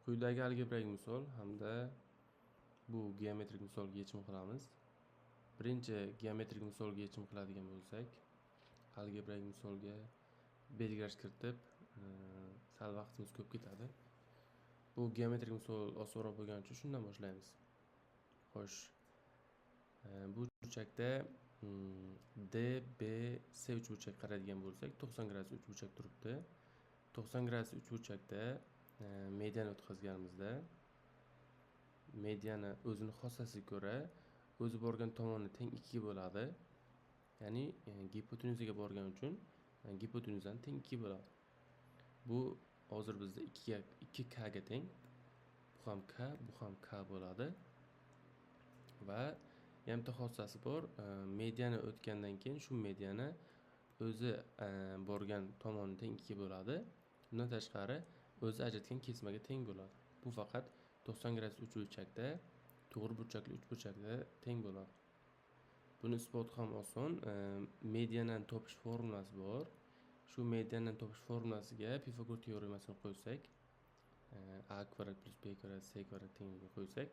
Quyidagi algebrik misol hamda bu geometrik misolga yechim qilamiz. Birinchi geometrik misolga yechim qiladigan bo'lsak, algebrik misolga belgilash kiritib, sal vaqtimiz ko'p ketadi. Bu geometrik misol osonroq bo'lgani uchun shundan boshlaymiz. Xo'sh, bu burchakda DBC uchburchak qaraydigan bo'lsak, 90 gradus uchburchak turibdi. 90 gradus uchburchakda mediani o'tkazganimizda mediani o'zini xossasiga ko'ra o'zi borgan tomoni teng 2 ga bo'ladi. Ya'ni gipotenuzaga borgani uchun gipotenuzani teng 2 bo'ladi. Bu hozir bizda 2k ga teng. Bu ham k, bu ham k bo'ladi. Va yana xossasi bor. Mediani o'tgandan keyin shu mediani o'zi borgan tomoni teng 2 bo'ladi. Bundan tashqari o'zi ajratgan kesmaga teng bo'ladi. Bu faqat 90 gradus uchburchakda, to'g'ri burchakli uchburchakda teng bo'ladi. Buni isboti ham oson. Medianani topish formulasi bor. Shu medianani topish formulasiga Pifagor teoremasini qo'ysak, a kvadrat plus b kvadrat c kvadrat tengligiga qo'ysak,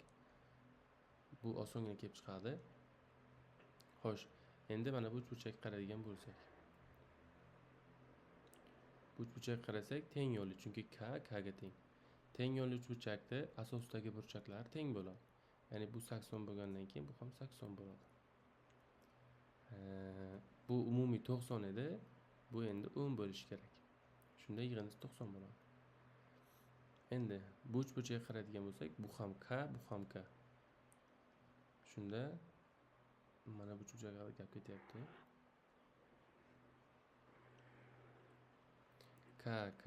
bu osongina kelib chiqadi. Xo'sh, endi mana bu uchburchakka qaraydigan bo'lsak. Bu uchburchakka qarasak teng yo'lli, chunki k ga teng. Teng yo'lli uchburchakda asosidagi burchaklar teng bo'ladi. Ya'ni bu 80 bo'lgandan keyin bu ham 80 bo'ladi. Bu umumiy 90 edi. Bu endi 10 bo'lishi kerak. Shunda yig'indisi 90 bo'ladi. Endi bu uchburchakka qaraydigan bo'lsak, bu ham k, bu ham k. Shunda mana bu uchburchakga gap ketyapti. k,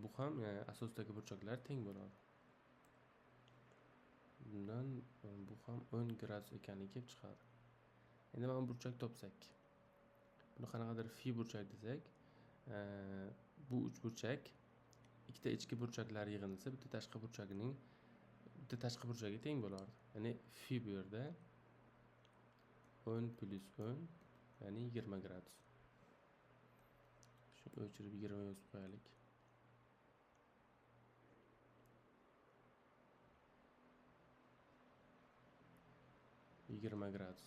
bu ham asosidagi burchaklar teng bo'ladi. Bundan bu ham 10 gradus ekanligi kelib chiqadi. Endi mana burchak topsak, buni qanaqadir fi burchak desak, bu uchburchak ikkita ichki burchaklar yig'indisi bitta tashqi burchagiga teng bo'lardi. Ya'ni fi bu yerda 10 plus 10, ya'ni 20 gradus. Shuni o'chirib 20 yozib qo'yaylik. gradus.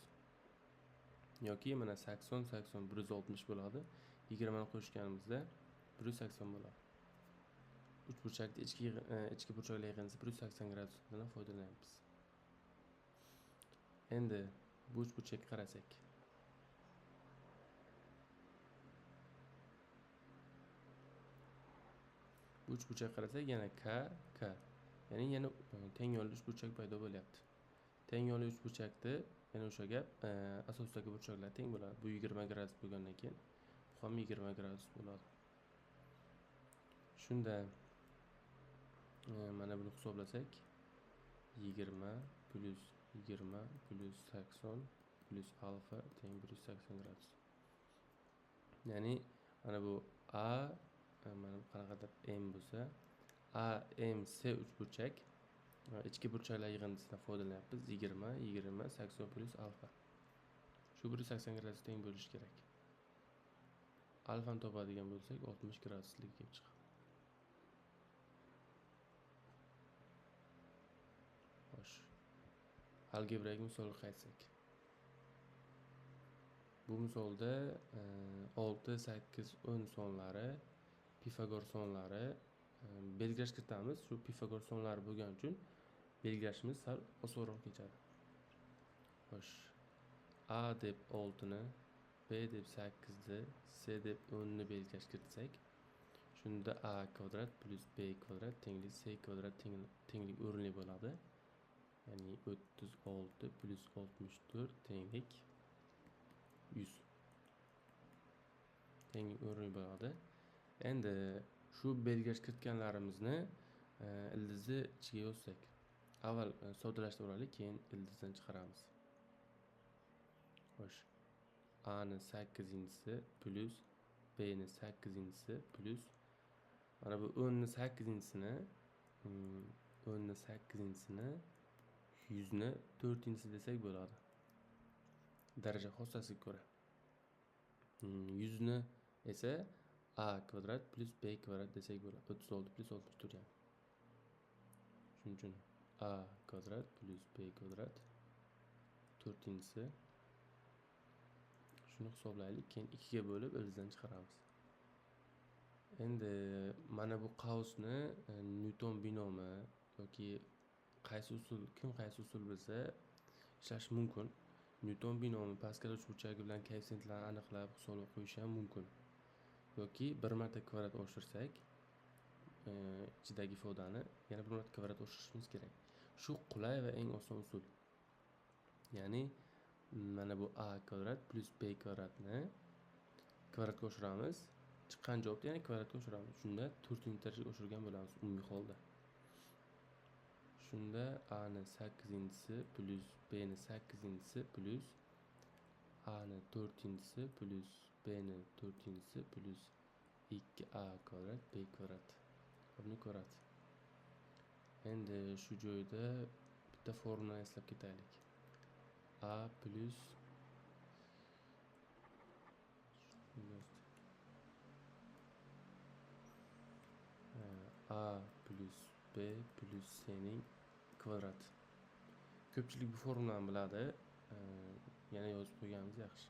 Yoki mana 80 160 bo'ladi. 20 ni qo'shganimizda 180 bo'ladi. Uchburchakda ichki burchaklar yig'indisi 180 gradusdan foydalanamiz. Endi bu uchburchakka qarasak. Bu uchburchakka qarasak yana k. Ya'ni yana teng yo'lli uchburchak paydo bo'lyapti. Teng yo'lli uchburchakda yana o'sha gap, asosidagi burchaklar teng bo'ladi. Bu 20 gradus bo'lgandan keyin bu ham 20 gradus bo'ladi. Shunda mana buni hisoblasak, 20 plus 20 plus 80 plus alfa teng 180 gradus. Ya'ni mana bu a, mana bu qanaqadir m bo'lsa, a, m, c uchburchak ichki burchaklar yig'indisidan foydalanyapmiz. 20 80 plus alfa. Shu 180 gradus teng bo'lishi kerak. Alfani topadigan bo'lsak 60 graduslik kelib chiqadi. Xo'sh. Algebrik misolga qaytsak. Bu misolda 6, 8, 10 sonlari, Pifagor sonlari belgilash kiritamiz. Shu Pifagor sonlari bo'lgani uchun belgilashimiz sal osonroq kechadi. Xo'sh. A deb 6 ni, B deb 8 ni, C deb 10 ni belgilash kiritsak, shunda A kvadrat plus B kvadrat tenglik C kvadrat tenglik o'rinli bo'ladi. Ya'ni 36 plus 64 tenglik 100. Tenglik o'rinli bo'ladi. Endi shu belgilash kiritganlarimizni ildizni ichiga yozsak. Avval soddalashtirib olaylik, keyin ildizdan chiqaramiz. Xo'sh. A ni 8-inchisi plus B ni 8-inchisi plus mana bu 10 ni 8-inchisini 100 ni 4-inchisi desak bo'ladi. Daraja xossasiga ko'ra. 100 ni esa a kvadrat plus b kvadrat desak bo'ladi. 36 plus 64 yani. Shuning uchun a kvadrat plus b kvadrat 4-si. Shuni hisoblaylik, keyin 2 ga bo'lib ildizdan chiqaramiz. Endi mana bu qavsni Newton binomi yoki kim qaysi usul bilsa ishlash mumkin. Newton binomi, Pascal uchburchagi bilan koeffitsiyentlarni aniqlab hisoblab qo'yish ham mumkin. Yoki bir marta kvadrat oshirsak, ichidagi ifodani yana bir marta kvadrat oshirishimiz kerak. Shu qulay va eng oson usul. Ya'ni mana bu a kvadrat plus b kvadratni kvadratga oshiramiz. Chiqqan javobni yana kvadratga oshiramiz. Shunda 4-darajaga oshirgan bo'lamiz umumiy holda. Shunda a ni 8-si plus b ni 8-si plus a ni 4-si plus b ni 4-si plus 2a kvadrat b kvadrat. Buni ko'radi. Endi shu joyda bitta formulani eslab ketaylik. A plus b plus c ning kvadrati. Ko'pchilik bu formulani biladi. Yana yozib qo'yganimiz yaxshi.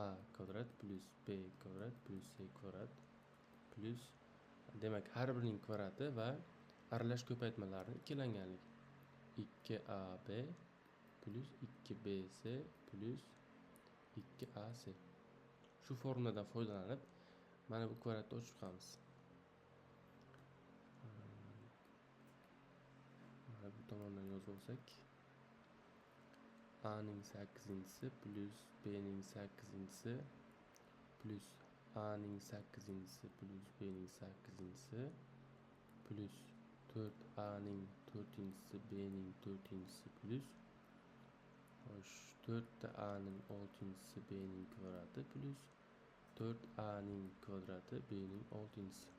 A kvadrat plus b kvadrat plus c kvadrat plus, demak har birining kvadrati va aralash ko'paytmalarni ikkilanganligi. 2ab plus 2bc plus 2ac. Shu formuladan foydalanib mana bu kvadratni ochib chiqamiz. Mana bu tomondan yozib olsak, a ning 8-si plus b ning 8-si plus a ning 8-si plus b ning 8-si plus 4a ning 4-si b ning 4-si plus 4a ning 6-si b ning kvadrati plus 4a ning kvadrati b ning 6-si.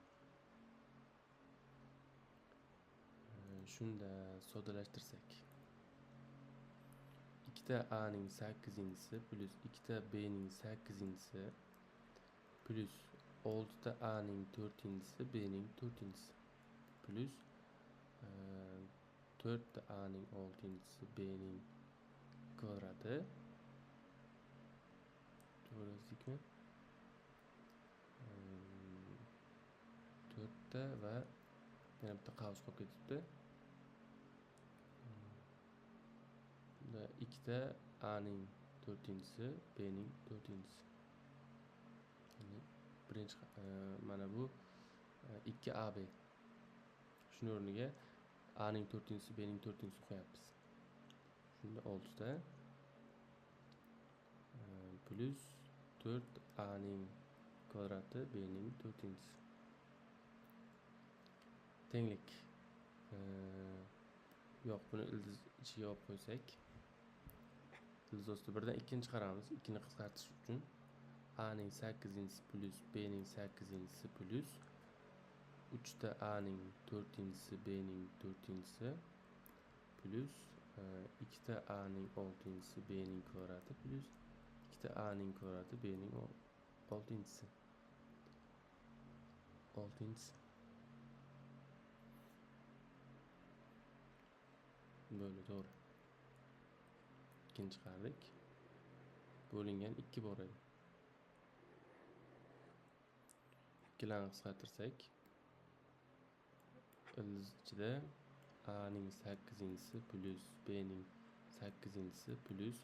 Shunda soddalashtirsak, 2a ning 8-si plus 2b ning 8-si plus 6a ning 4-si b ning 4-si plus 4a ning 6-si b ning kvadrati. To'g'ri, 4ta va yana bitta qavs qolib ketibdi. 2ta a ning 4-si b ning 4-si. Birinchi mana bu 2ab. Shuni o'rniga a ning 4-si b ning 4-si qo'yamiz. Shunda 6ta plus 4a ning kvadrati b ning 4-si. Tenglik. Yo'q, buni ildiz ichiga olib qo'ysak, ildiz ostida birdan 2 ni chiqaramiz. 2 ni qisqartirish uchun a ning 8-si plus b ning 8-si plus 3ta a ning 4-si b ning 4-si plus 2ta a ning 6-si b ning kvadrati plus 2ta a ning kvadrati b ning 6-si. Böyle doğru. 2 chiqardik. Bo'lingan 2 bor edi. Ikkilarni qisqartirsak, ildiz ichida a ning 8-si plus b ning 8-si plus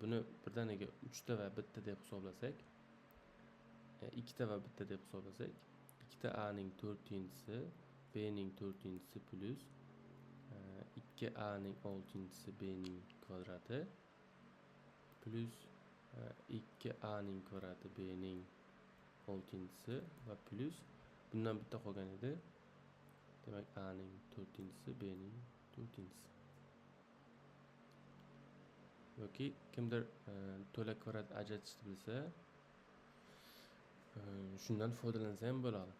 buni birdaniga 3ta va bitta deb hisoblasak, 2ta va bitta deb hisoblasak, 2ta a ning 4-si b ning 4-si plus 2a ning 6-si b ning kvadrati plus 2a ning kvadrati b ning 6-si va plus bundan bitta qolgan edi. Demak a ning 4-si b ning 4-si. Yoki kimdir to'la kvadrat ajratishni bilsa, shundan foydalansa ham bo'ladi.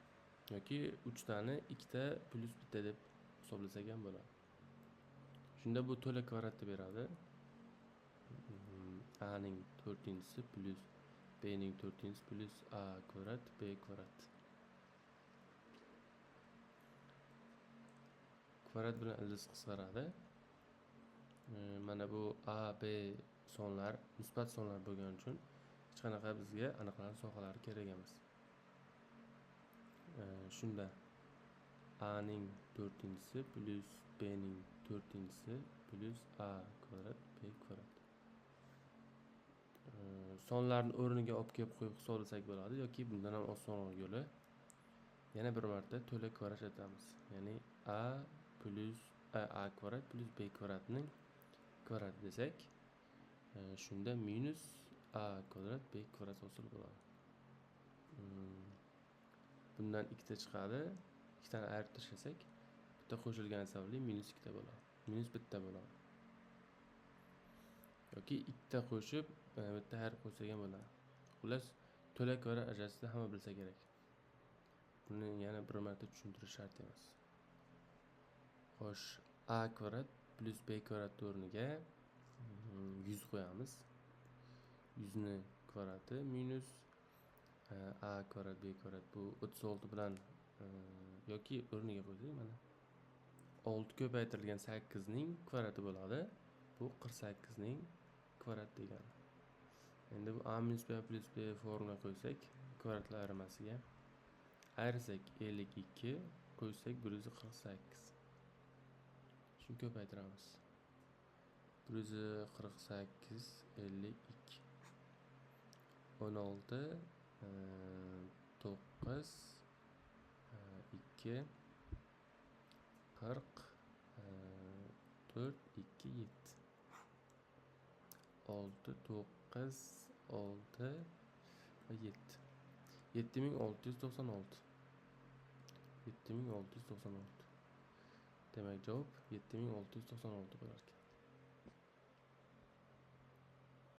Yoki 3 tani 2ta plus bitta deb hisoblasak ham bo'ladi. Shunda bu to'la kvadratni beradi. A ning 4-si plus b ning 4-si plus a kvadrat b kvadrat. kvadrat bilan ildiz qisqaradi. Mana bu A, B sonlar musbat sonlar bo'lgani uchun hech qanaqa bizga aniqlanish sohalari kerak emas. Shunda A ning 4-si plus B ning 4-si plus A kvadrat B kvadrat. Sonlarni o'rniga olib kelib qo'yib hisoblasak bo'ladi yoki bundan ham osonroq yo'li yana bir marta to'la kvadrat aytamiz. Ya'ni A plus A kvadrat plus B kvadratning kvadrati desak, shunda minus A kvadrat B kvadrat hosil bo'ladi. Bundan ikkita chiqadi. Ikkitani ayirib tashlasak, bitta qo'shilgani sababli minus ikkita bo'ladi. Minus bitta bo'ladi. Yoki ikkita qo'shib, bitta ayirib qo'ysak ham bo'ladi. Xullas, to'la kvadrat ajratishni hamma bilsa kerak. Buni yana bir marta tushuntirish shart emas. Xo'sh, A kvadrat plus B kvadrat o'rniga 100 qo'yamiz. 100 ni kvadrati minus A kvadrat B kvadrat bu 36 bilan yoki o'rniga qo'ysak mana 6 ko'paytirilgan 8 ning kvadrati bo'ladi. Bu 48 ning kvadrati degani. Endi bu A minus B plus B formula qo'ysak, kvadratlar ayirmasiga ayirsak 52 qo'ysak 148. Shuni ko'paytiramiz. 148 52 16 9 2 40 4 2 7 6 9 6 va 7 7696 7696. Demak javob 7696 bo'lar ekan.